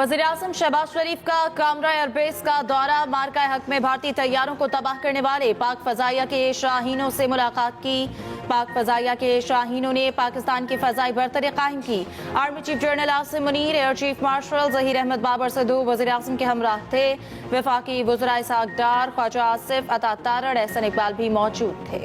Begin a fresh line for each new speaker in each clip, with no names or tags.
वज़ीर-ए-आज़म शहबाज शरीफ का कामरा एयरबेस का दौरा, मार्का हक में भारतीय तैयारों को तबाह करने वाले पाक फजाइया के शाहीनों से मुलाकात की। पाक फजाइया के शाहीनों ने पाकिस्तान की फजाई बरतरी कायम की। Army chief general Asim Munir, air chief marshal Zaheer Ahmed Babar Sidhu वज़ीर-ए-आज़म के हमराह थे। वफाकी वज़रा इसहाक डार, ख्वाजा आसिफ, अता तारड़, एहसन इकबाल भी मौजूद थे।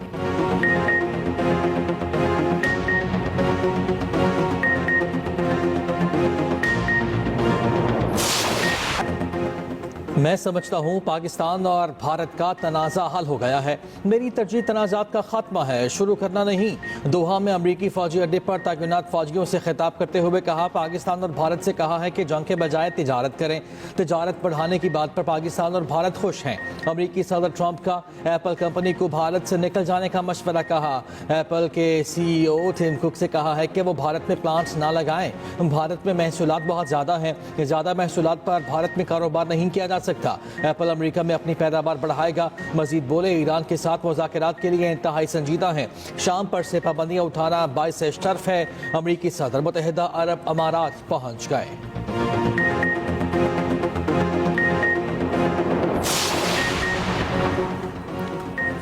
मैं समझता हूँ पाकिस्तान और भारत का तनाज़ा हल हो गया है। मेरी तरजीह तनाज़ात का खात्मा है, शुरू करना नहीं। दोहा में अमरीकी फौजी अड्डे पर तैनात फौजियों से खिताब करते हुए कहा, पाकिस्तान और भारत से कहा है कि जंग के बजाय तिजारत करें। तिजारत बढ़ाने की बात पर पाकिस्तान और भारत खुश हैं। अमरीकी सदर ट्रंप का एप्पल कंपनी को भारत से निकल जाने का मशवरा कहा। एप्पल के CEO टिम कुक से कहा है कि वो भारत में प्लांट्स ना लगाएं। भारत में महसूलात बहुत ज़्यादा हैं, ज़्यादा महसूलात पर भारत में कारोबार नहीं किया जा सकता। एप्पल अमेरिका में अपनी पैदावार बढ़ाएगा। मजीद बोले, ईरान के साथ मुज़ाकरात के लिए इंतहाई संजीदा हैं। शाम पर से पाबंदियाँ उठाना बाइस शर्फ है। अमरीकी सदर मुत्तहिदा अरब अमारात पहुँच गए।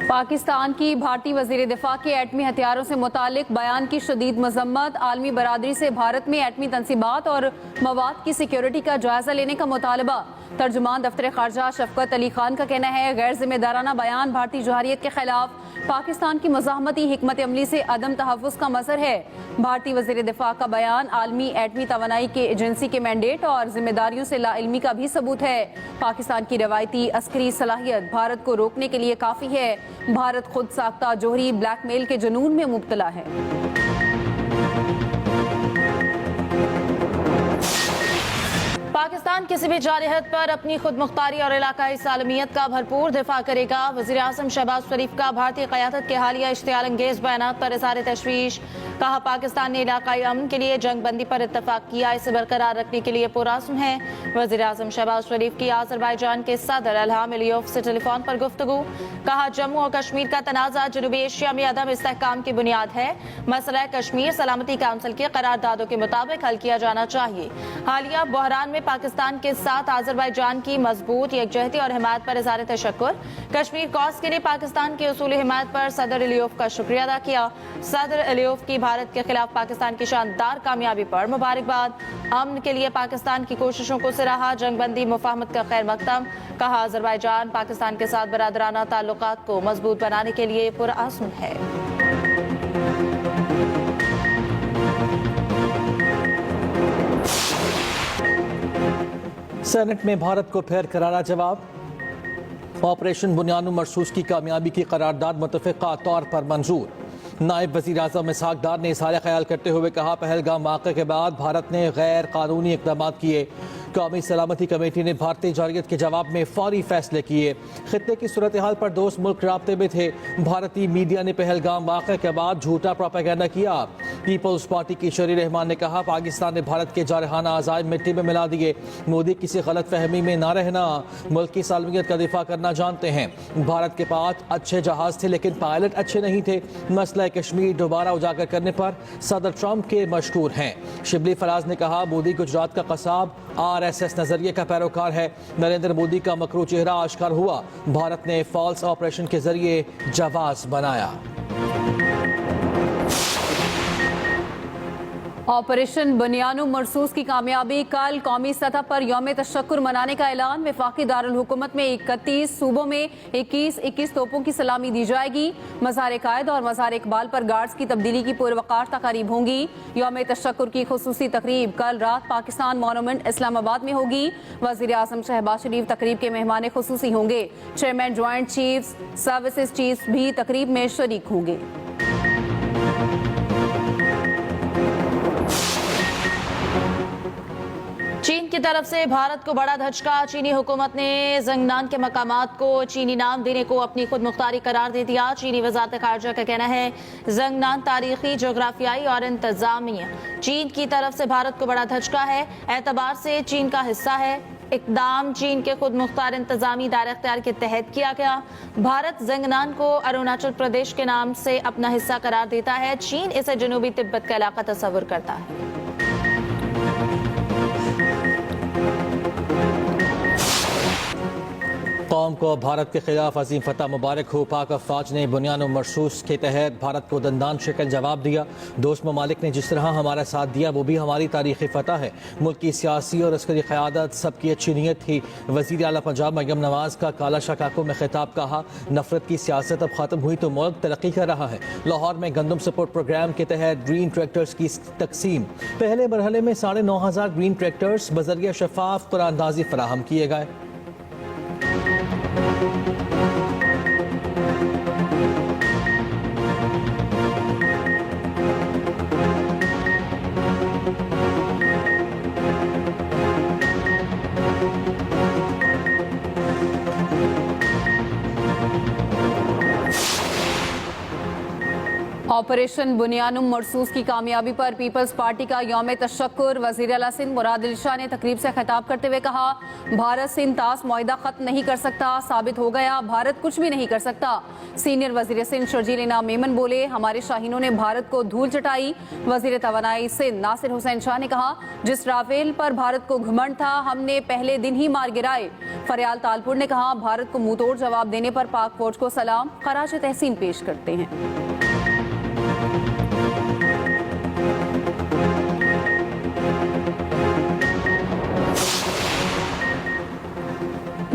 पाकिस्तान की भारतीय वज़ीर दिफा के एटमी हथियारों से मुतालिक बयान की शदीद मजम्मत। आलमी बरादरी से भारत में एटमी तंसीबात और मवाद की सिक्योरिटी का जायजा लेने का मुतालबा। तर्जुमान दफ्तर खारजा शफकत अली खान का कहना है, गैर जिम्मेदाराना बयान भारतीय जौहरियत के खिलाफ पाकिस्तान की मज़ाहमती हिकमत अमली से अदम तहफ़्फ़ुज़ का मज़हर है। भारतीय वज़ीर दिफा का बयान आलमी एटमी तवानाई के एजेंसी के मैंडेट और जिम्मेदारियों से लाइल्मी का भी सबूत है। पाकिस्तान की रवायती अस्करी सलाहियत भारत को रोकने के लिए काफ़ी है। भारत खुद साख्ता जोहरी ब्लैकमेल के जुनून में मुब्तला है।
पाकिस्तान किसी भी जारहत पर अपनी खुद मुख्तारी और इलाकाई सालमियत का भरपूर दिफा करेगा। वज़ीर-ए-आज़म शहबाज शरीफ का भारतीय क़यादत के हालिया इश्तियाल अंगेज बयानात पर इज़हार तशवीश। कहा, पाकिस्तान ने इलाकाई अमन के लिए जंग बंदी पर इत्तफाक किया, इसे बरकरार रखने के लिए पुरआज़्म है। वज़ीर-ए-आज़म शहबाज शरीफ की आज़रबाईजान के सदर इल्हाम अलियोव से टेलीफोन पर गुफ्तगू। कहा, जम्मू और कश्मीर का तनाज़ा जनूबी एशिया में अदम इस्तेहकाम की बुनियाद है। मसला कश्मीर सलामती काउंसिल के करारदादों के मुताबिक हल किया जाना चाहिए। हालिया बहरान में पाकिस्तान के साथ आज़रबाईजान की मजबूत यकजहती और हिमायत पर इज़हार तशक्कुर। कश्मीर कॉज के लिए पाकिस्तान की उसूली हिमायत पर सदर अलियोव का शुक्रिया अदा किया। सदर अलियोव की भारत के खिलाफ पाकिस्तान की शानदार कामयाबी पर मुबारकबाद। अमन के लिए पाकिस्तान की कोशिशों को सराहा। जंगबंदी मुफाहमत का खैर मकदम। कहा, आज़रबाईजान पाकिस्तान के साथ बरादराना ताल्लुकात को मजबूत बनाने के लिए पुरअज़्म है।
सेनेट में भारत को फिर करारा जवाब। ऑपरेशन बुनियाद मरसूस की कामयाबी की करारदाद मुतफ़िक़ा तौर पर मंजूर। नायब वज़ीर आज़म इसहाक डार ने इज़हार ख्याल करते हुए कहा, पहलगाम वाक़े के बाद भारत ने गैर कानूनी इक़दाम किए। कौमी सलामती कमेटी ने भारतीय जौहरियत के जवाब में फौरी फैसले किए। खित्ते की सूरत हाल पर दोस्त मुल्क राब्ते में थे। भारतीय मीडिया ने पहलगाम वाक़े के बाद झूठा प्रोपेगेंडा किया। पीपल्स पार्टी की शरी रहमान ने कहा, पाकिस्तान ने भारत के जारहाना अज़ाइम मिट्टी में मिला दिए। मोदी किसी गलत फहमी में ना रहना, मुल्क की सालमियत का दिफा करना जानते हैं। भारत के पास अच्छे जहाज थे लेकिन पायलट अच्छे नहीं थे। मसला कश्मीर दोबारा उजागर करने पर सदर ट्रंप के मशकूर हैं। शिबली फराज ने कहा, मोदी गुजरात का कसाब RSS नजरिए का पैरोकार है। नरेंद्र मोदी का मकरू चेहरा आश्कार हुआ। भारत ने फॉल्स ऑपरेशन के जरिए जवाब बनाया।
ऑपरेशन बुनियाद मरसूस की कामयाबी। कल कौमी सतह पर यौम तशक्कुर मनाने का ऐलान। वफाकी दारुल हुकूमत में 31 सूबों में 21 तोपों की सलामी दी जाएगी। मज़ार कायद और मज़ार इकबाल पर गार्ड्स की तब्दीली की पुरवकार तकारीब होंगी। यौम तशक्कुर की खुसूसी तकरीब कल रात पाकिस्तान मोनूमेंट इस्लामाबाद में होगी। वज़ीर-ए-आज़म शहबाज शरीफ तकरीब के मेहमान खुसूसी होंगे। Chairman joint chiefs services chiefs भी तकरीब में शरीक होंगे।
चीन की तरफ से भारत को बड़ा धचका। चीनी हुकूमत ने जंगनान के मकामात को चीनी नाम देने को अपनी खुद मुख्तारी करार दे दिया। चीनी वज़ारत ख़ारिजा का कहना है, जंगनान तारीखी, जोग्राफियाई और इंतजामिया चीन की तरफ से भारत को बड़ा धचका है। एतबार से चीन का हिस्सा है। इकदाम चीन के खुद मुख्तार इंतजामी दायरा इख्तियार के तहत किया गया। भारत जंगनान को अरुणाचल प्रदेश के नाम से अपना हिस्सा करार देता है। चीन इसे जनूबी तिब्बत का इलाका तस्वुर करता है।
कौम को भारत के खिलाफ अजीम फतह मुबारक हो। पाक अफवाज ने बुनियान मरसूस के तहत भारत को दंदान शिकन जवाब दिया। दोस्त ममालिक ने जिस तरह हमारा साथ दिया वो भी हमारी तारीखी फतह है। मुल्क की सियासी और अस्करी क़यादत सबकी अच्छी नीयत थी। वज़ीर आला पंजाब मरियम नवाज का काला शकाको में खिताब कहा, नफरत की सियासत अब ख़त्म हुई तो मुल्क तरक्की कर रहा है। लाहौर में गंदम सपोर्ट प्रोग्राम के तहत ग्रीन ट्रैक्टर्स की तकसीम। पहले मरहले में 9,500 ग्रीन ट्रैक्टर्स बजरिया शफाफ कुरानदाजी फराहम किए गए।
ऑपरेशन बुनियानुम मरसूस की कामयाबी पर पीपल्स पार्टी का यौम तशक्कुर। वज़ीर आला सिंध मुराद अली शाह ने तकरीब से खिताब करते हुए कहा, भारत सिंध तास मुआहिदा ख़त्म नहीं कर सकता, साबित हो गया भारत कुछ भी नहीं कर सकता। सीनियर वज़ीर सिंध शर्जील इनाम मेमन बोले, हमारे शाहीनों ने भारत को धूल चटाई। वज़ीर तवानाई सिंध नासिर हुसैन शाह ने कहा, जिस राफेल पर भारत को घमंड था हमने पहले दिन ही मार गिराए। फरियाल तालपुर ने कहा, भारत को मुंह तोड़ जवाब देने पर पाक फौज को सलाम, खराज तहसीन पेश करते हैं।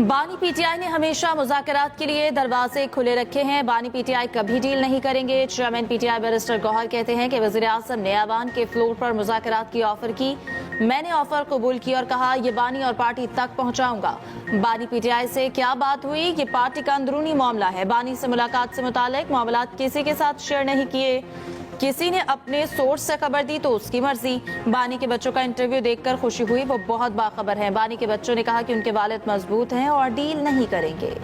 बानी पीटीआई ने हमेशा मुज़ाकरात के लिए दरवाजे खुले रखे हैं। बानी पीटीआई कभी डील नहीं करेंगे। चेयरमैन पीटीआई बैरिस्टर गौहर कहते हैं कि वज़ीर आज़म ने ऐवान के फ्लोर पर मुज़ाकरात की ऑफर की, मैंने ऑफर कबूल की और कहा ये बानी और पार्टी तक पहुंचाऊंगा। बानी पीटीआई से क्या बात हुई, ये पार्टी का अंदरूनी मामला है। बानी से मुलाकात से मुतालिक मामलात किसी के साथ शेयर नहीं किए। किसी ने अपने सोर्स से खबर दी तो उसकी मर्जी। बानी के बच्चों का इंटरव्यू देखकर खुशी हुई, वो बहुत बाखबर हैं। बानी के बच्चों ने कहा कि उनके वालिद मजबूत हैं और डील नहीं करेंगे।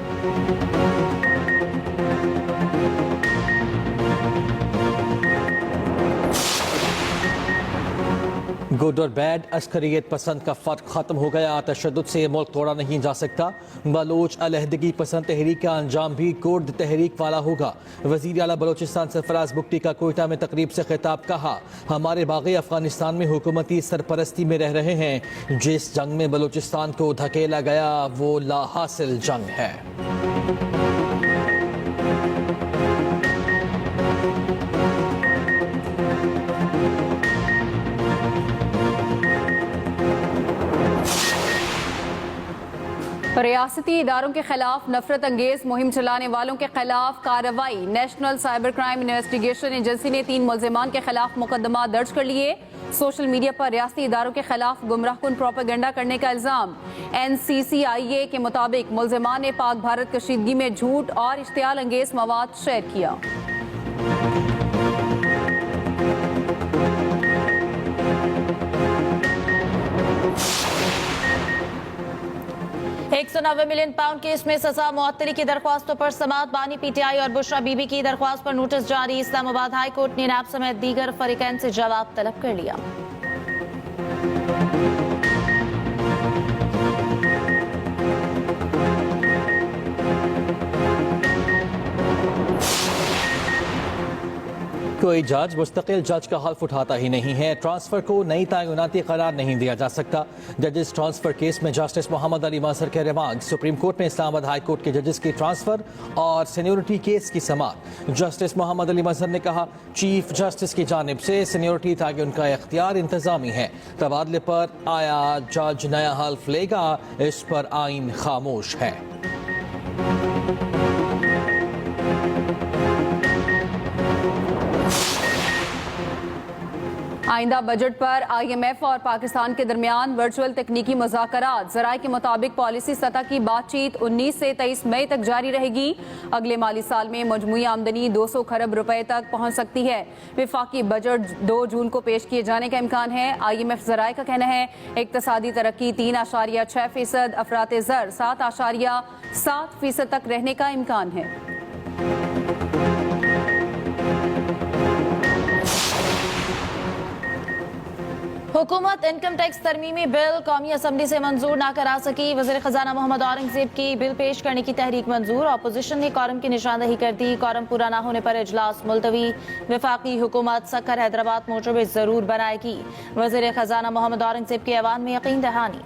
गुड और बैड, अस्करियत पसंद का फ़र्क ख़त्म हो गया। तशद्दुद से मुल्क तोड़ा नहीं जा सकता। बलोच अलहदगी पसंद तहरीक का अंजाम भी कुर्द तहरीक वाला होगा। वज़ीर आला बलोचिस्तान सरफराज बुख्ती का कोयटा में तकरीब से खिताब कहा, हमारे बाग़ी अफगानिस्तान में हुकूमती सरपरस्ती में रह रहे हैं। जिस जंग में बलोचिस्तान को धकेला गया वो लाहासिल जंग है।
रियासती इदारों के खिलाफ नफरत अंगेज मुहिम चलाने वालों के खिलाफ कार्रवाई। National cyber crime investigation agency ने 3 मुल्जिमान के खिलाफ मुकदमा दर्ज कर लिए। सोशल मीडिया पर रियासती इदारों के खिलाफ गुमराहकुन प्रोपेगेंडा करने का इल्जाम। NCCIA के मुताबिक मुल्जिमान ने पाक भारत कशीदगी में झूठ और इश्तियाल अंगेज मवाद शेयर किया।
190 मिलियन पाउंड केस में सजा मुअत्तली की दरख्वास्तों पर समाअत। बानी पीटीआई और बुशरा बीबी की दरख्वास्त पर नोटिस जारी। इस्लामाबाद हाई कोर्ट ने नैब समेत दीगर फरीकैन से जवाब तलब कर लिया।
कोई जज मुस्तकिल जज का हल्फ उठाता ही नहीं है। ट्रांसफर को नई तयनाती करार नहीं दिया जा सकता। जजेस ट्रांसफर केस में जस्टिस मोहम्मद अली मजहर के रिमांड। सुप्रीम कोर्ट में इस्लामाबाद हाई कोर्ट के जजेस की ट्रांसफर और सीनियोरिटी केस की समाअत। जस्टिस मोहम्मद अली मजहर ने कहा, चीफ जस्टिस की जानिब से सीनियोरिटी ताकि उनका इख्तियार इंतजामी है। तबादले पर आया जज नया हल्फ लेगा, इस पर आइन खामोश है।
आइंदा बजट पर IMF और पाकिस्तान के दरमियान वर्चुअल तकनीकी मुज़ाकरात। ज़राए के मुताबिक पॉलिसी सतह की बातचीत 19 से 23 मई तक जारी रहेगी। अगले माली साल में मजमूई आमदनी 200 खरब रुपए तक पहुंच सकती है। विफाकी बजट 2 जून को पेश किए जाने का इम्कान है। IMF ज़राए का कहना है, इक्तसादी तरक्की 3.6%, अफराते ज़र 7.7% तक रहने का इम्कान है।
हुकूमत इनकम टैक्स तरमीमी बिल कौमी असम्बली से मंजूर ना करा सकी। वज़ीर खजाना मोहम्मद औरंगजेब की बिल पेश करने की तहरीक मंजूर। अपोजिशन ने कौरम की निशानदही कर दी। कौरम पूरा ना होने पर इजलास मुलतवी। वफाकी हुकूमत सखर हैदराबाद मोटरवे जरूर बनाएगी। वज़ीर खजाना मोहम्मद औरंगजेब के ऐवान में यकीन दहानी।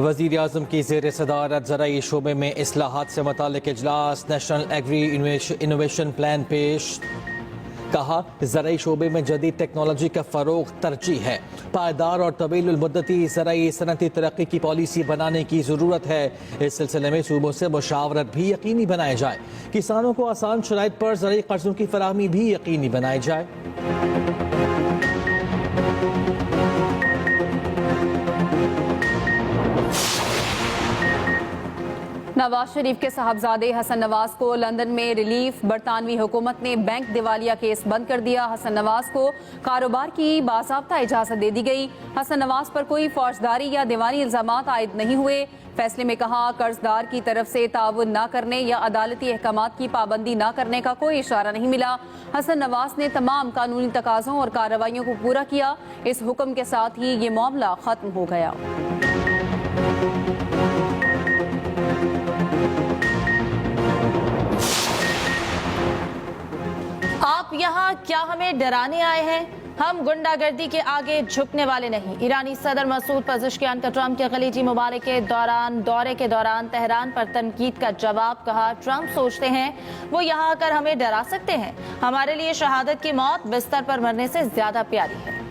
वज़ीर आज़म की ज़ेर सदारत ज़राई शोबे में इस्लाहात से मुताल्लिक़ इजलास, नेशनल एग्री इनोवेशन प्लान पेश। कहा, ज़राई शोबे में जदीद टेक्नोलॉजी का फ़रोग़ तरजीह है। पायदार और तवील मुद्दती ज़राई सनती तरक्की की पॉलिसी बनाने की ज़रूरत है। इस सिलसिले में सूबों से मुशावरत भी यकीनी बनाए जाए। किसानों को आसान शराइत पर ज़राई कर्ज़ों की फराहमी भी यकीनी बनाई जाए।
नवाज शरीफ के साहबजादे हसन नवाज को लंदन में रिलीफ। बरतानवी हुकूमत ने बैंक दिवालिया केस बंद कर दिया। हसन नवाज को कारोबार की बाज़ाब्ता इजाज़त दे दी गई। हसन नवाज पर कोई फौजदारी या दीवानी इल्ज़ामात आयद नहीं हुए। फैसले में कहा, कर्जदार की तरफ से ताउन न करने या अदालती अहकामात की पाबंदी न करने का कोई इशारा नहीं मिला। हसन नवाज ने तमाम कानूनी तकाज़ों और कार्रवाइयों को पूरा किया। इस हुक्म के साथ ही ये मामला ख़त्म हो गया।
आप यहाँ क्या हमें डराने आए हैं? हम गुंडागर्दी के आगे झुकने वाले नहीं। ईरानी सदर मसूद पज़ेश्कियान का ट्रंप के खलीजी ममालिक के दौरे के दौरान तेहरान पर तनकीद का जवाब। कहा, ट्रंप सोचते हैं वो यहाँ आकर हमें डरा सकते हैं। हमारे लिए शहादत की मौत बिस्तर पर मरने से ज्यादा प्यारी है।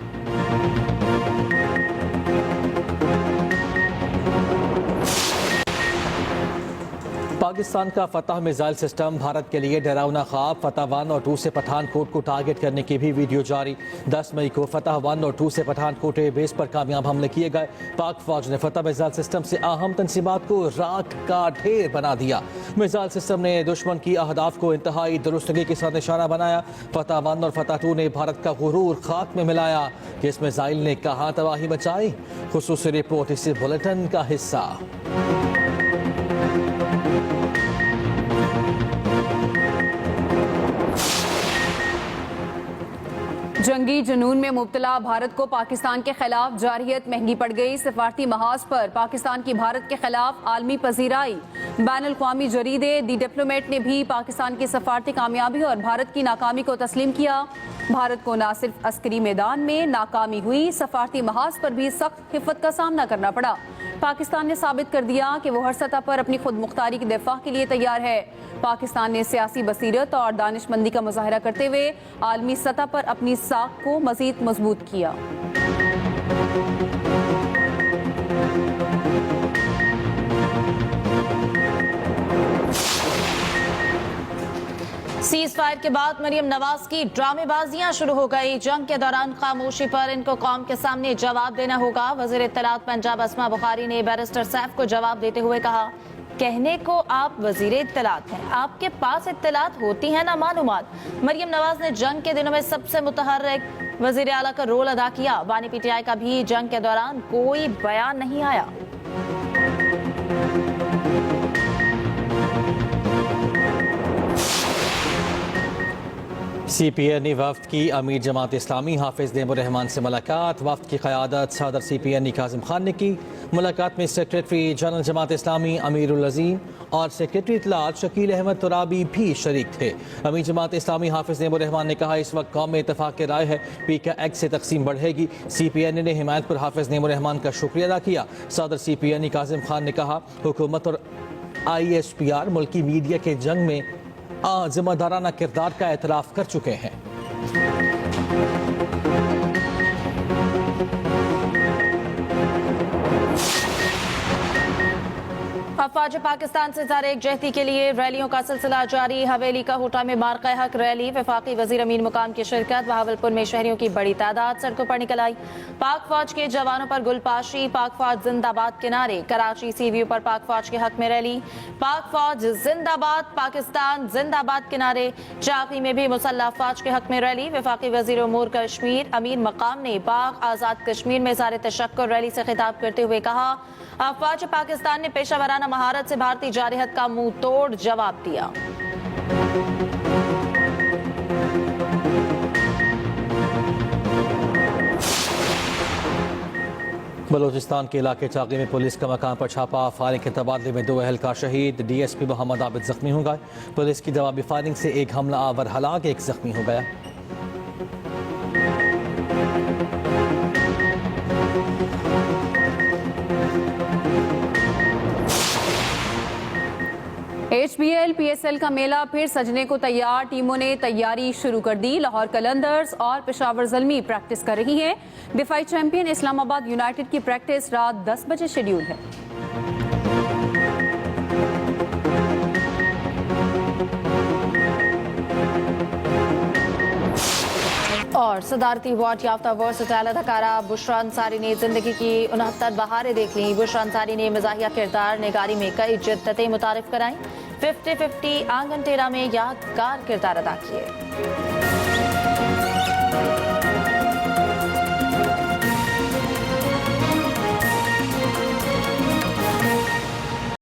पाकिस्तान का फतह मिसाइल सिस्टम भारत के लिए डरावना ख्वाब। फतह 1 और 2 से पठानकोट को टारगेट करने की भी वीडियो जारी। 10 मई को फतह 1 और 2 से पठानकोट बेस पर कामयाब हमले किए गए। पाक फौज ने फतह मिसाइल सिस्टम से अहम तंसीबात को राख का ढेर बना दिया। मिसाइल सिस्टम ने दुश्मन की अहदाफ को इंतहाई दुरुस्तगी के साथ निशाना बनाया। फतह 1 और फतह 2 ने भारत का गुरूर खाक में मिलाया कि इस मिसाइल ने कहाँ तबाही मचाई। खुसूसी रिपोर्ट इस बुलेटिन का हिस्सा।
जंगी जुनून में मुब्तला भारत को पाकिस्तान के खिलाफ जारहियत महंगी पड़ गई। सफारती महाज पर पाकिस्तान की भारत के खिलाफ आलमी पजीराई। बैन अल-अक़वामी जरीदे दी डिप्लोमेट ने भी पाकिस्तान की सफारती कामयाबी और भारत की नाकामी को तस्लीम किया। भारत को न सिर्फ अस्करी मैदान में नाकामी हुई, सफारती महाज पर भी सख्त हिफ़त का सामना करना पड़ा। पाकिस्तान ने साबित कर दिया कि वो हर सतह पर अपनी खुद मुख्तारी के दिफा के लिए तैयार है। पाकिस्तान ने सियासी बसीरत और दानिशमंदी का मुजाहरा करते हुए आलमी सतह पर अपनी साख को मजीद मजबूत किया।
सीज फायर के बाद मरियम नवाज की ड्रामेबाजियां शुरू हो गई। जंग के दौरान खामोशी पर इनको कौम के सामने जवाब देना होगा। वज़ीर इत्तलात पंजाब अस्मा बुखारी ने बैरिस्टर सैफ को जवाब देते हुए कहा, कहने को आप वज़ीर इत्तलात हैं, आपके पास इत्तलात होती है ना मालूमात। मरियम नवाज ने जंग के दिनों में सबसे मुतहर्रिक वज़ीर आला का रोल अदा किया। बानी पीटीआई का भी जंग के दौरान कोई बयान नहीं आया।
CPN वफ्द की अमीर जमात इस्लामी हाफिज नेमुर रहमान से मुलाकात। वफ्द की क़यादत सदर CPN कासिम खान ने की। मुलाकात में सेक्रेटरी जनरल जमात इस्लामी अमीरुल अज़ीम और सेक्रेटरी इत्तलात शकील अहमद तुराबी भी शरीक थे। अमीर जमात इस्लामी हाफिज नेमुर रहमान ने कहा, इस वक्त कौम में इत्तफाक की राय है, PK एक्ट से तकसीम बढ़ेगी। CPN ने हिमायत पर हाफिज नेमुर रहमान का शुक्रिया अदा किया। सदर CPN कासिम खान ने कहा, हुकूमत और ISPR मुल्की मीडिया के जंग में जिम्मेदाराना किरदार का एतराफ़ कर चुके हैं।
अफवाज पाकिस्तान से ज़ाहिर एकजहती के लिए रैलियों का सिलसिला जारी। हवेली का होटा में मार्का हक रैली। वफाकी वज़ीर अमीन मुकाम की शिरकत। बहावलपुर में शहरियों की बड़ी तादाद सड़कों पर निकल आई। पाक फौज के जवानों पर गुलपाशी। पाक फौज जिंदाबाद के नारे। कराची CVU पर पाक फौज के हक में रैली। पाक फौज जिंदाबाद, पाकिस्तान जिंदाबाद के नारे। चाकी में भी मुसल्लह फौज के हक में रैली। वफाकी वज़ीर उमूर कश्मीर अमीन मकाम ने पाक आज़ाद कश्मीर में ज़ाहिर तशक्कुर रैली से खिताब करते हुए कहा, अफवाज पाकिस्तान ने पेशावराना महारत से भारतीय जारहियत का मुंह तोड़ जवाब दिया।
बलूचिस्तान के इलाके चाकी में पुलिस का मकाम पर छापा। फायरिंग के तबादले में 2 एहलकार शहीद। DSP मोहम्मद आबिद जख्मी हो गए। पुलिस की जवाबी फायरिंग से 1 हमला आवर हलाक, 1 जख्मी हो गया।
HBL PSL का मेला फिर सजने को तैयार, टीमों ने तैयारी शुरू कर दी। लाहौर कलंदर्स और पेशावर ज़ल्मी प्रैक्टिस कर रही हैं। दिफाई चैंपियन इस्लामाबाद यूनाइटेड की प्रैक्टिस रात 10 बजे शेड्यूल है।
और सदारती अवार्ड याफ्ता वर्सटाइल अदाकारा बुशरा अंसारी ने जिंदगी की 69 बहारें देख लीं। बुशरा अंसारी ने मज़ाहिया किरदार निगारी में कई जिद्दतें मुतारिफ कराईं। 50-50 आंगन टेरा में यादगार किरदार अदा किए।